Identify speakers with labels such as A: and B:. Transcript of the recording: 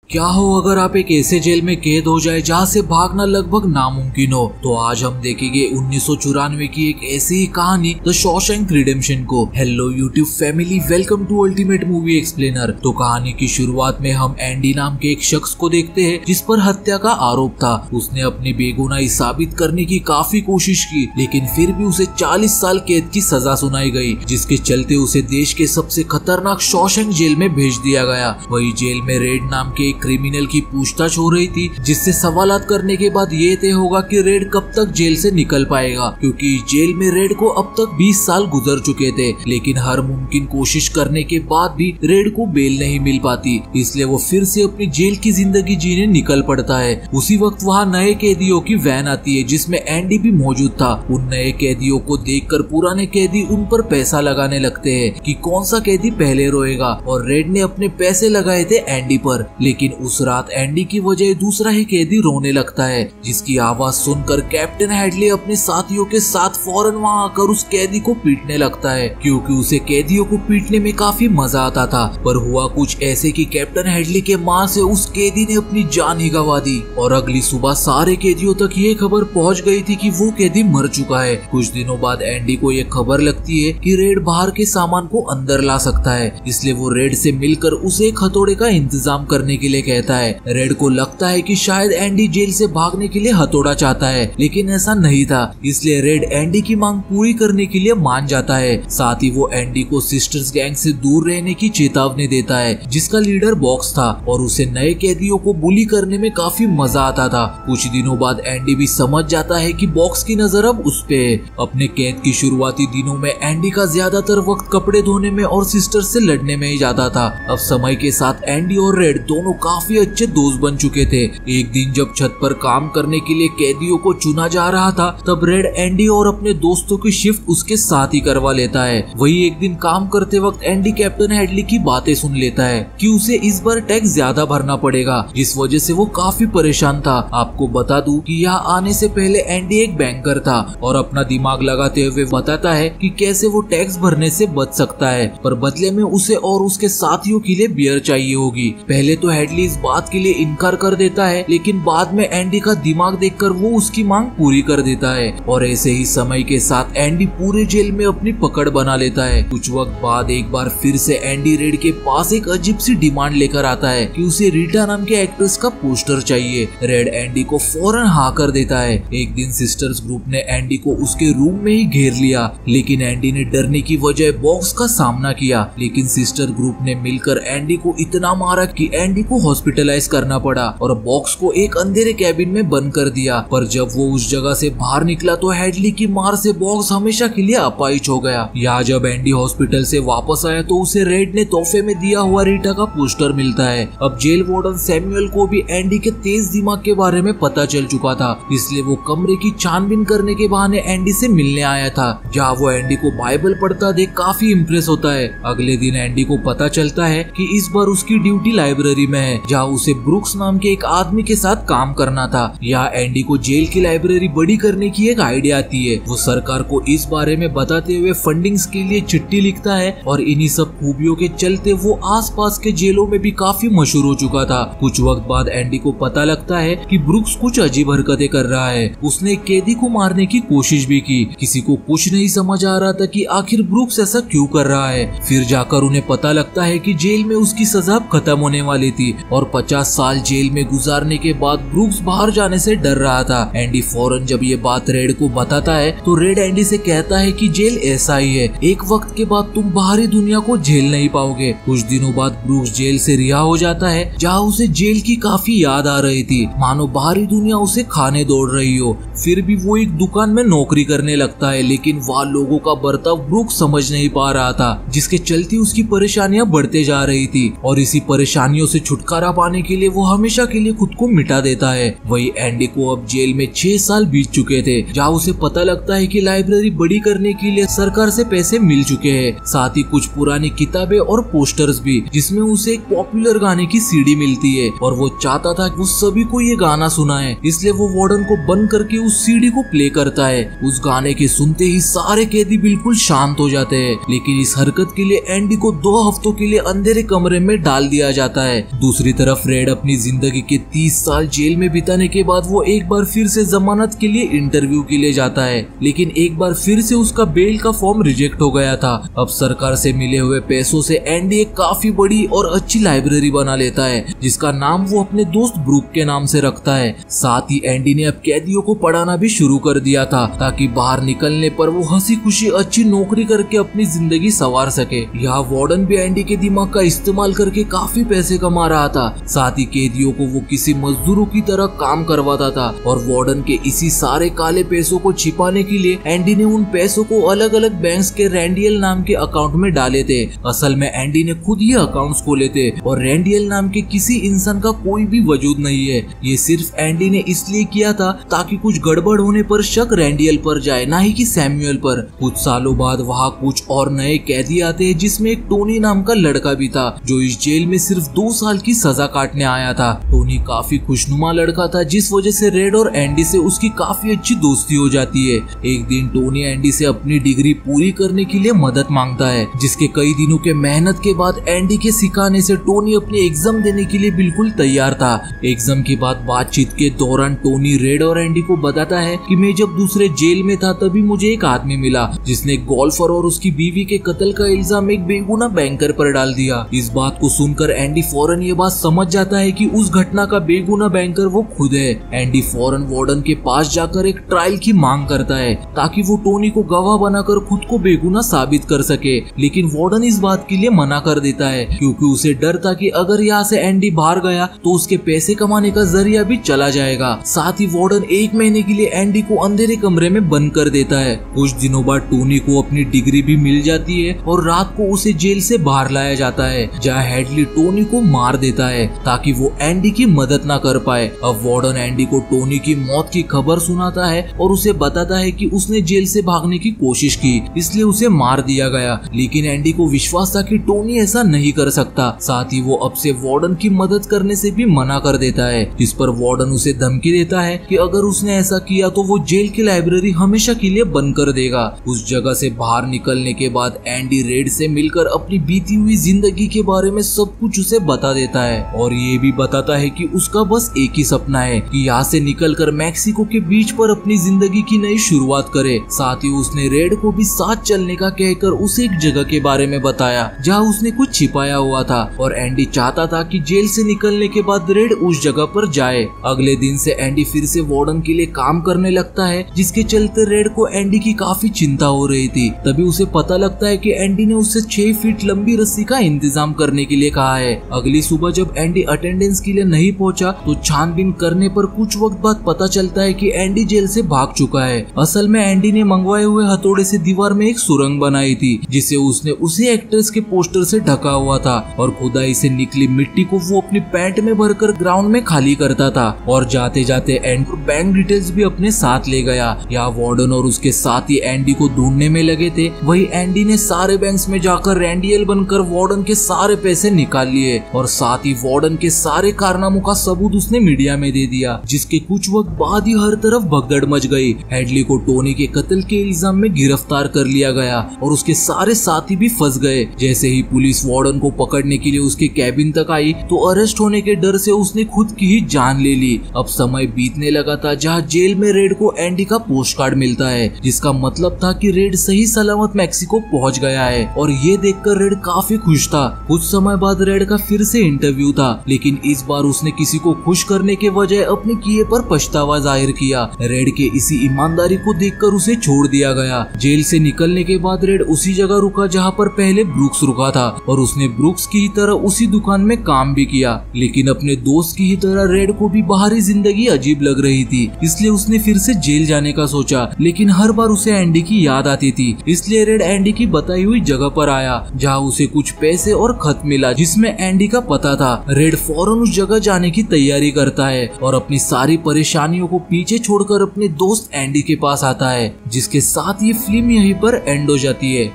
A: क्या हो अगर आप एक ऐसे जेल में कैद हो जाए जहाँ से भागना लगभग नामुमकिन हो। तो आज हम देखेंगे 1994 की एक ऐसी ही कहानी द शॉशैंक रिडेम्पशन को। Hello YouTube family, welcome to Ultimate Movie Explainer. तो कहानी की शुरुआत में हम एंडी नाम के एक शख्स को देखते हैं जिस पर हत्या का आरोप था। उसने अपनी बेगुनाही साबित करने की काफी कोशिश की, लेकिन फिर भी उसे 40 साल कैद की सजा सुनाई गई, जिसके चलते उसे देश के सबसे खतरनाक शॉशैंक जेल में भेज दिया गया। वही जेल में रेड नाम के क्रिमिनल की पूछताछ हो रही थी, जिससे सवालात करने के बाद ये तय होगा कि रेड कब तक जेल से निकल पाएगा, क्योंकि जेल में रेड को अब तक 20 साल गुजर चुके थे। लेकिन हर मुमकिन कोशिश करने के बाद भी रेड को बेल नहीं मिल पाती, इसलिए वो फिर से अपनी जेल की जिंदगी जीने निकल पड़ता है। उसी वक्त वहाँ नए कैदियों की वैन आती है, जिसमें एंडी भी मौजूद था। उन नए कैदियों को देखकर पुराने कैदी उन पर पैसा लगाने लगते हैं कि कौन सा कैदी पहले रोएगा, और रेड ने अपने पैसे लगाए थे एंडी पर। लेकिन उस रात एंडी की वजह दूसरा ही कैदी रोने लगता है, जिसकी आवाज सुनकर कैप्टन हेडली अपने साथियों के साथ फौरन वहां आकर उस कैदी को पीटने लगता है, क्योंकि उसे कैदियों को पीटने में काफी मजा आता था। पर हुआ कुछ ऐसे कि कैप्टन हेडली के मार से उस कैदी ने अपनी जान ही गंवा दी, और अगली सुबह सारे कैदियों तक ये खबर पहुंच गई थी कि वो कैदी मर चुका है। कुछ दिनों बाद एंडी को ये खबर लगती है कि रेड बाहर के सामान को अंदर ला सकता है, इसलिए वो रेड से मिलकर उसे एक हथौड़े का इंतजाम करने के लिए कहता है। रेड को लगता है कि शायद एंडी जेल से भागने के लिए हथौड़ा चाहता है, लेकिन ऐसा नहीं था। इसलिए रेड एंडी की मांग पूरी करने के लिए मान जाता है। साथ ही वो एंडी को सिस्टर्स गैंग से दूर रहने की चेतावनी देता है, जिसका लीडर बॉक्स था, और उसे नए कैदियों को बुली करने में काफी मजा आता था। कुछ दिनों बाद एंडी भी समझ जाता है कि बॉक्स की नजर अब उस पे है। अपने कैद की शुरुआती दिनों में एंडी का ज्यादातर वक्त कपड़े धोने में और सिस्टर से लड़ने में ही जाता था। अब समय के साथ एंडी और रेड दोनों काफी अच्छे दोस्त बन चुके थे। एक दिन जब छत पर काम करने के लिए कैदियों को चुना जा रहा था, तब रेड एंडी और अपने दोस्तों की शिफ्ट उसके साथ ही करवा लेता है। वही एक दिन काम करते वक्त एंडी कैप्टन हेडली की बातें सुन लेता है कि उसे इस बार टैक्स ज्यादा भरना पड़ेगा, जिस वजह से वो काफी परेशान था। आपको बता दूं कि यहाँ आने से पहले एंडी एक बैंकर था, और अपना दिमाग लगाते हुए बताता है कि कैसे वो टैक्स भरने से बच सकता है, पर बदले में उसे और उसके साथियों के लिए बियर चाहिए होगी। पहले तो हेडली इस बात के लिए इनकार कर देता है, लेकिन बाद में एंडी का दिमाग देखकर वो उसकी मांग पूरी कर देता है। और ऐसे ही समय के साथ एंडी पूरे जेल में अपनी पकड़ बना लेता है। कुछ वक्त बाद एक बार फिर से एंडी रेड के पास एक अजीब सी डिमांड लेकर आता है कि उसे रीटा नाम के एक्ट्रेस का पोस्टर चाहिए। रेड एंडी को फौरन हाँ कर देता है। एक दिन सिस्टर्स ग्रुप ने एंडी को उसके रूम में ही घेर लिया, लेकिन एंडी ने डरने की वजह बॉक्स का सामना किया। लेकिन सिस्टर ग्रुप ने मिलकर एंडी को इतना मारा कि एंडी को हॉस्पिटलाइज करना पड़ा, और बॉक्स को एक अंधेरे कैबिन में बंद कर दिया। पर जब वो उस जगह से बाहर निकला तो हेडली की मार से बॉक्स हमेशा के लिए अपाहिज हो गया। यहाँ जब एंडी हॉस्पिटल से वापस आया तो उसे रेड ने तोहफे में दिया हुआ रीटा का पोस्टर मिलता है। अब जेल वार्डन सैमुअल को भी एंडी के तेज दिमाग के बारे में पता चल चुका था, इसलिए वो कमरे की छानबीन करने के बहाने एंडी से मिलने आया था। जहाँ वो एंडी को बाइबल पढ़ता देख काफी इम्प्रेस होता है। अगले दिन एंडी को पता चलता है कि इस बार उसकी ड्यूटी लाइब्रेरी में है, जहाँ उसे ब्रुक्स नाम के एक आदमी के साथ काम करना था। यहाँ एंडी को जेल की लाइब्रेरी बड़ी करने की एक आइडिया आती है। वो सरकार को इस बारे में बताते हुए फंडिंग्स के लिए चिट्ठी लिखता है, और इन्हीं सब खूबियों के चलते वो आसपास के जेलों में भी काफी मशहूर हो चुका था। कुछ वक्त बाद एंडी को पता लगता है कि ब्रुक्स कुछ अजीब हरकतें कर रहा है। उसने एक कैदी को मारने की कोशिश भी की। किसी को कुछ नहीं समझ आ रहा था कि आखिर ब्रुक्स ऐसा क्यों कर रहा है। फिर जाकर उन्हें पता लगता है कि जेल में उसकी सजा खत्म होने वाली थी, और 50 साल जेल में गुजारने के बाद ब्रुक्स बाहर जाने से डर रहा था। एंडी फौरन जब ये बात रेड को बताता है तो रेड एंडी से कहता है कि जेल ऐसा ही है, एक वक्त के बाद तुम बाहरी दुनिया को झेल नहीं पाओगे। कुछ दिनों बाद ब्रुक्स जेल से रिहा हो जाता है, जहाँ उसे जेल की काफी याद आ रही थी, मानो बाहरी दुनिया उसे खाने दौड़ रही हो। फिर भी वो एक दुकान में नौकरी करने लगता है, लेकिन वहाँ लोगों का बर्ताव ब्रुक्स समझ नहीं पा रहा था, जिसके चलते उसकी परेशानियां बढ़ते जा रही थी। और इसी परेशानियों से छुटकारा पाने के लिए वो हमेशा के लिए खुद को मिटा देता है। वही एंडी को अब जेल में 6 साल बीत चुके थे, जहाँ उसे पता लगता है कि लाइब्रेरी बड़ी करने के लिए सरकार से पैसे मिल चुके हैं। साथ ही कुछ पुरानी किताबें और पोस्टर्स भी, जिसमें उसे एक पॉपुलर गाने की सीडी मिलती है, और वो चाहता था कि वो सभी को ये गाना सुनाए। इसलिए वो वार्डन को बंद करके उस सीडी को प्ले करता है। उस गाने के सुनते ही सारे कैदी बिल्कुल शांत हो जाते हैं, लेकिन इस हरकत के लिए एंडी को 2 हफ्तों के लिए अंधेरे कमरे में डाल दिया जाता है। दूसरी दूसरी तरफ रेड अपनी जिंदगी के 30 साल जेल में बिताने के बाद वो एक बार फिर से जमानत के लिए इंटरव्यू के लिए जाता है, लेकिन एक बार फिर से उसका बेल का फॉर्म रिजेक्ट हो गया था। अब सरकार से मिले हुए पैसों से एंडी एक काफी बड़ी और अच्छी लाइब्रेरी बना लेता है, जिसका नाम वो अपने दोस्त ब्रूक के नाम से रखता है। साथ ही एंडी ने अब कैदियों को पढ़ाना भी शुरू कर दिया था, ताकि बाहर निकलने पर वो हंसी खुशी अच्छी नौकरी करके अपनी जिंदगी संवार सके। यहाँ वार्डन भी एंडी के दिमाग का इस्तेमाल करके काफी पैसे कमा रहा था। साथ ही कैदियों को वो किसी मजदूरों की तरह काम करवाता था, और वार्डन के इसी सारे काले पैसों को छिपाने के लिए एंडी ने उन पैसों को अलग अलग बैंक्स के रैंडियल नाम के अकाउंट में डाले थे। असल में एंडी ने खुद ही अकाउंट्स खोले थे, और रैंडियल नाम के किसी इंसान का कोई भी वजूद नहीं है। ये सिर्फ एंडी ने इसलिए किया था ताकि कुछ गड़बड़ होने पर शक रैंडियल पर जाए, ना ही कि सैमुअल पर। कुछ सालों बाद वहाँ कुछ और नए कैदी आते हैं, जिसमें एक टोनी नाम का लड़का भी था, जो इस जेल में सिर्फ 2 साल की सजा काटने आया था। टोनी काफी खुशनुमा लड़का था, जिस वजह से रेड और एंडी से उसकी काफी अच्छी दोस्ती हो जाती है। एक दिन टोनी एंडी से अपनी डिग्री पूरी करने के लिए मदद मांगता है, जिसके कई दिनों के मेहनत के बाद एंडी के सिखाने से टोनी अपनी एग्जाम देने के लिए बिल्कुल तैयार था। एग्जाम के बाद बातचीत के दौरान टोनी रेड और एंडी को बताता है कि मैं जब दूसरे जेल में था तभी मुझे एक आदमी मिला, जिसने गोल्फर और उसकी बीवी के कत्ल का इल्जाम एक बेगुनाह बैंकर पर डाल दिया। इस बात को सुनकर एंडी फौरन ये बात समझ जाता है कि उस घटना का बेगुनाह बैंकर वो खुद है। एंडी फौरन वार्डन के पास जाकर एक ट्रायल की मांग करता है, ताकि वो टोनी को गवाह बनाकर खुद को बेगुनाह साबित कर सके, लेकिन वार्डन इस बात के लिए मना कर देता है, क्योंकि उसे डर था कि अगर यहाँ से एंडी बाहर गया तो उसके पैसे कमाने का जरिया भी चला जाएगा। साथ ही वार्डन 1 महीने के लिए एंडी को अंधेरे कमरे में बंद कर देता है। कुछ दिनों बाद टोनी को अपनी डिग्री भी मिल जाती है, और रात को उसे जेल से बाहर लाया जाता है, जहाँ हेडली टोनी को मार देता है ताकि वो एंडी की मदद ना कर पाए। अब वार्डन एंडी को टोनी की मौत की खबर सुनाता है और उसे बताता है कि उसने जेल से भागने की कोशिश की, इसलिए उसे मार दिया गया। लेकिन एंडी को विश्वास था कि टोनी ऐसा नहीं कर सकता। साथ ही वो अब से वार्डन की मदद करने से भी मना कर देता है, जिस पर वार्डन उसे धमकी देता है कि अगर उसने ऐसा किया तो वो जेल की लाइब्रेरी हमेशा के लिए बंद कर देगा। उस जगह से बाहर निकलने के बाद एंडी रेड से मिलकर अपनी बीती हुई जिंदगी के बारे में सब कुछ उसे बता देता है, और ये भी बताता है कि उसका बस एक ही सपना है कि यहाँ से निकलकर मैक्सिको के बीच पर अपनी जिंदगी की नई शुरुआत करे। साथ ही उसने रेड को भी साथ चलने का कहकर उसे एक जगह के बारे में बताया जहाँ उसने कुछ छिपाया हुआ था, और एंडी चाहता था कि जेल से निकलने के बाद रेड उस जगह पर जाए। अगले दिन से एंडी फिर से वार्डन के लिए काम करने लगता है, जिसके चलते रेड को एंडी की काफी चिंता हो रही थी। तभी उसे पता लगता है कि एंडी ने उससे 6 फीट लंबी रस्सी का इंतजाम करने के लिए कहा है। अगली सुबह जब एंडी अटेंडेंस के लिए नहीं पहुंचा तो छानबीन करने पर कुछ वक्त बाद पता चलता है कि एंडी जेल से भाग चुका है। असल में एंडी ने मंगवाए हुए हथौड़े से दीवार में एक सुरंग बनाई थी, जिसे उसने उसी एक्ट्रेस के पोस्टर से ढका हुआ था, और खुदाई से निकली मिट्टी को वो अपनी पैंट में भरकर ग्राउंड में खाली करता था, और जाते जाते एंडी बैंक डिटेल्स भी अपने साथ ले गया। यहाँ वार्डन और उसके साथ ही एंडी को ढूंढने में लगे थे। वही एंडी ने सारे बैंक्स में जाकर रैंडियल बनकर वार्डन के सारे पैसे निकाल लिए, और साथ ही वार्डन के सारे कारनामों का सबूत उसने मीडिया में दे दिया, जिसके कुछ वक्त बाद ही हर तरफ भगदड़ मच गई। हेडली को टोनी के कत्ल के इल्जाम में गिरफ्तार कर लिया गया, और उसके सारे साथी भी फंस गए। जैसे ही पुलिस वार्डन को पकड़ने के लिए उसके कैबिन तक आई तो अरेस्ट होने के डर से उसने खुद की ही जान ले ली। अब समय बीतने लगा था, जहाँ जेल में रेड को एंडी का पोस्ट कार्ड मिलता है, जिसका मतलब था कि रेड सही सलामत मैक्सिको पहुंच गया है, और ये देखकर रेड काफी खुश था। कुछ समय बाद रेड का फिर से इंटरव्यू था, लेकिन इस बार उसने किसी को खुश करने के बजाय अपने किए पर पछतावा जाहिर किया। रेड के इसी ईमानदारी को देखकर उसे छोड़ दिया गया। जेल से निकलने के बाद रेड उसी जगह रुका जहाँ पर पहले ब्रूक्स रुका था, और उसने ब्रूक्स की ही तरह उसी दुकान में काम भी किया। लेकिन अपने दोस्त की ही तरह रेड को भी बाहरी जिंदगी अजीब लग रही थी, इसलिए उसने फिर से जेल जाने का सोचा, लेकिन हर बार उसे एंडी की याद आती थी। इसलिए रेड एंडी की बताई हुई जगह पर आया, जहाँ उसे कुछ पैसे और खत मिला जिसमें एंडी का पता था। रेड फौरन उस जगह जाने की तैयारी करता है, और अपनी सारी परेशानियों को पीछे छोड़कर अपने दोस्त एंडी के पास आता है, जिसके साथ ये फिल्म यहीं पर एंड हो जाती है।